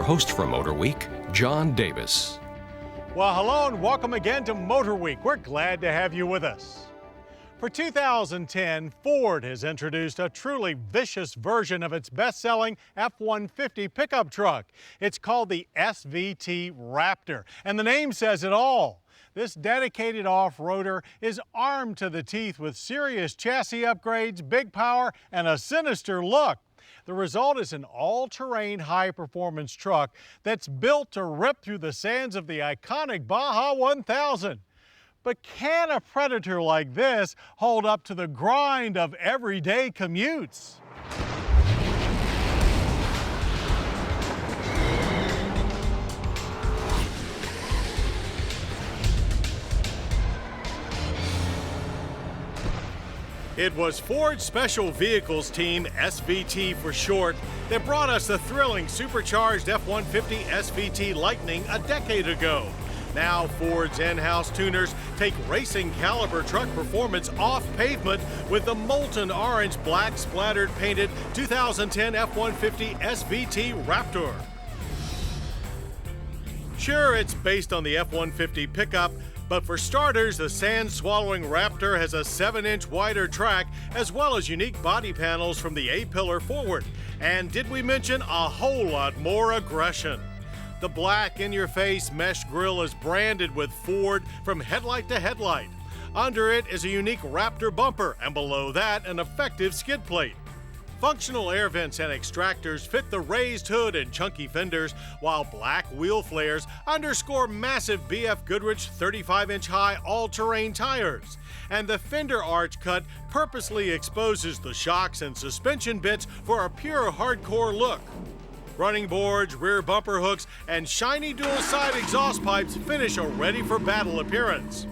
host for MotorWeek, John Davis. Well, hello and welcome again to MotorWeek. We're glad to have you with us. For 2010, Ford has introduced a truly vicious version of its best-selling F-150 pickup truck. It's called the SVT Raptor, and the name says it all. This dedicated off-roader is armed to the teeth with serious chassis upgrades, big power, and a sinister look. The result is an all-terrain high-performance truck that's built to rip through the sands of the iconic Baja 1000. But can a predator like this hold up to the grind of everyday commutes? It was Ford's Special Vehicles Team, SVT for short, that brought us the thrilling supercharged F-150 SVT Lightning a decade ago. Now Ford's in-house tuners take racing caliber truck performance off pavement with the molten orange black splattered painted 2010 F-150 SVT Raptor. Sure, it's based on the F-150 pickup, but for starters, the sand-swallowing Raptor has a 7-inch wider track as well as unique body panels from the A-pillar forward. And did we mention a whole lot more aggression? The black in-your-face mesh grille is branded with Ford from headlight to headlight. Under it is a unique Raptor bumper, and below that, an effective skid plate. Functional air vents and extractors fit the raised hood and chunky fenders, while black wheel flares underscore massive BF Goodrich 35-inch high all-terrain tires. And the fender arch cut purposely exposes the shocks and suspension bits for a pure hardcore look. Running boards, rear bumper hooks, and shiny dual-side exhaust pipes finish a ready-for-battle appearance.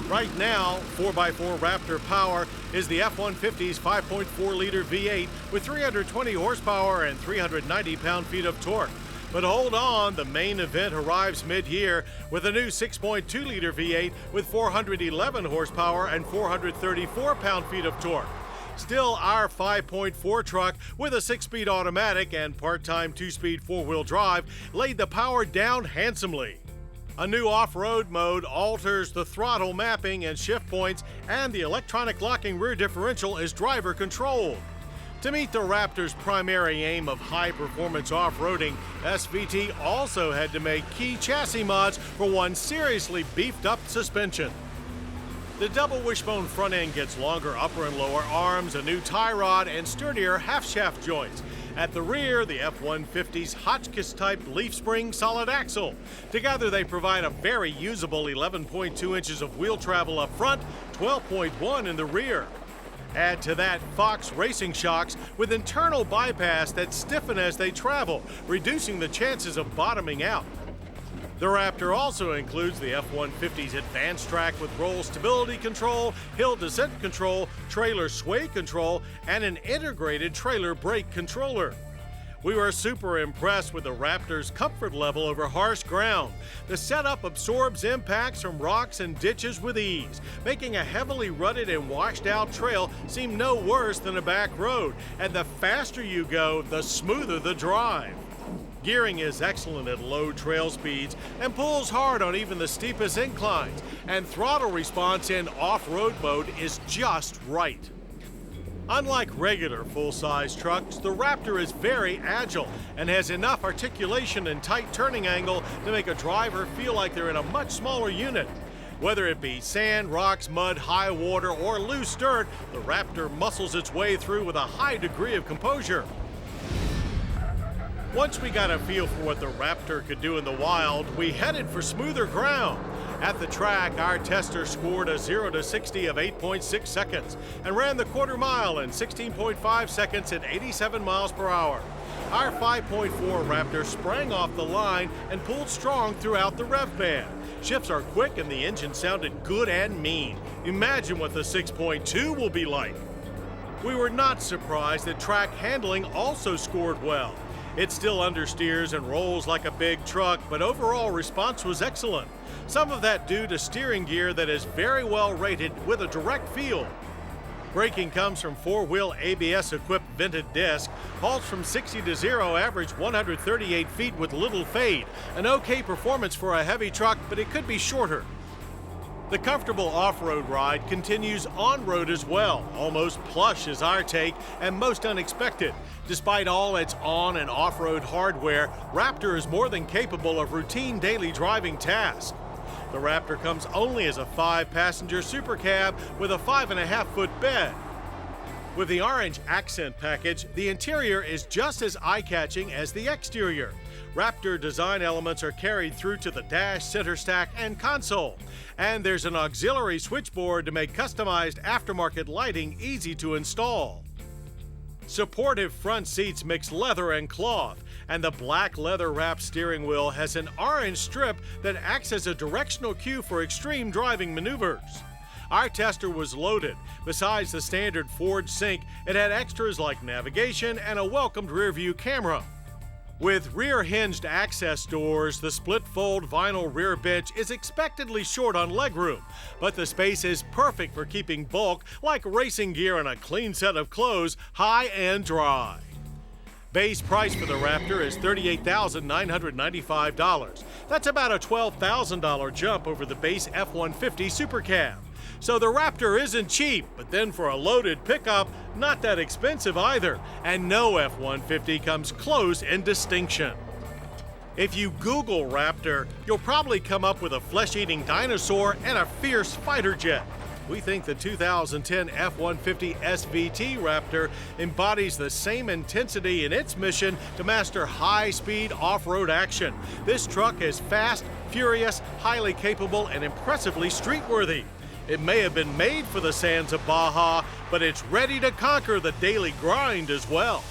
Right now, 4x4 Raptor Power is the F-150's 5.4-liter V8 with 320 horsepower and 390 pound-feet of torque. But hold on, the main event arrives mid-year with a new 6.2-liter V8 with 411 horsepower and 434 pound-feet of torque. Still, our 5.4 truck with a 6-speed automatic and part-time 2-speed 4-wheel drive laid the power down handsomely. A new off-road mode alters the throttle mapping and shift points, and the electronic locking rear differential is driver controlled. To meet the Raptor's primary aim of high-performance off-roading, SVT also had to make key chassis mods for one seriously beefed-up suspension. The double wishbone front end gets longer upper and lower arms, a new tie rod, and sturdier half-shaft joints. At the rear, the F-150's Hotchkiss-type leaf spring solid axle. Together, they provide a very usable 11.2 inches of wheel travel up front, 12.1 in the rear. Add to that Fox racing shocks with internal bypass that stiffen as they travel, reducing the chances of bottoming out. The Raptor also includes the F-150's advanced track with roll stability control, hill descent control, trailer sway control, and an integrated trailer brake controller. We were super impressed with the Raptor's comfort level over harsh ground. The setup absorbs impacts from rocks and ditches with ease, making a heavily rutted and washed out trail seem no worse than a back road. And the faster you go, the smoother the drive. Gearing is excellent at low trail speeds and pulls hard on even the steepest inclines, and throttle response in off-road mode is just right. Unlike regular full-size trucks, the Raptor is very agile and has enough articulation and tight turning angle to make a driver feel like they're in a much smaller unit. Whether it be sand, rocks, mud, high water, or loose dirt, the Raptor muscles its way through with a high degree of composure. Once we got a feel for what the Raptor could do in the wild, we headed for smoother ground. At the track, our tester scored a 0 to 60 of 8.6 seconds and ran the quarter mile in 16.5 seconds at 87 miles per hour. Our 5.4 Raptor sprang off the line and pulled strong throughout the rev band. Shifts are quick and the engine sounded good and mean. Imagine what the 6.2 will be like. We were not surprised that track handling also scored well. It still understeers and rolls like a big truck, but overall response was excellent. Some of that due to steering gear that is very well rated with a direct feel. Braking comes from four-wheel ABS-equipped vented disc. Halts from 60 to 0 average 138 feet with little fade. An okay performance for a heavy truck, but it could be shorter. The comfortable off-road ride continues on-road as well. Almost plush is our take and most unexpected. Despite all its on- and off-road hardware, Raptor is more than capable of routine daily driving tasks. The Raptor comes only as a 5-passenger super cab with a 5.5-foot bed. With the orange accent package, the interior is just as eye-catching as the exterior. Raptor design elements are carried through to the dash, center stack, and console. And there's an auxiliary switchboard to make customized aftermarket lighting easy to install. Supportive front seats mix leather and cloth, and the black leather-wrapped steering wheel has an orange strip that acts as a directional cue for extreme driving maneuvers. Our tester was loaded. Besides the standard Ford Sync, it had extras like navigation and a welcomed rear-view camera. With rear-hinged access doors, the split-fold vinyl rear bench is expectedly short on legroom, but the space is perfect for keeping bulk like racing gear and a clean set of clothes high and dry. Base price for the Raptor is $38,995. That's about a $12,000 jump over the base F-150 Super Cab. So the Raptor isn't cheap, but then for a loaded pickup, not that expensive either, and no F-150 comes close in distinction. If you Google Raptor, you'll probably come up with a flesh-eating dinosaur and a fierce fighter jet. We think the 2010 F-150 SVT Raptor embodies the same intensity in its mission to master high-speed off-road action. This truck is fast, furious, highly capable, and impressively street-worthy. It may have been made for the sands of Baja, but it's ready to conquer the daily grind as well.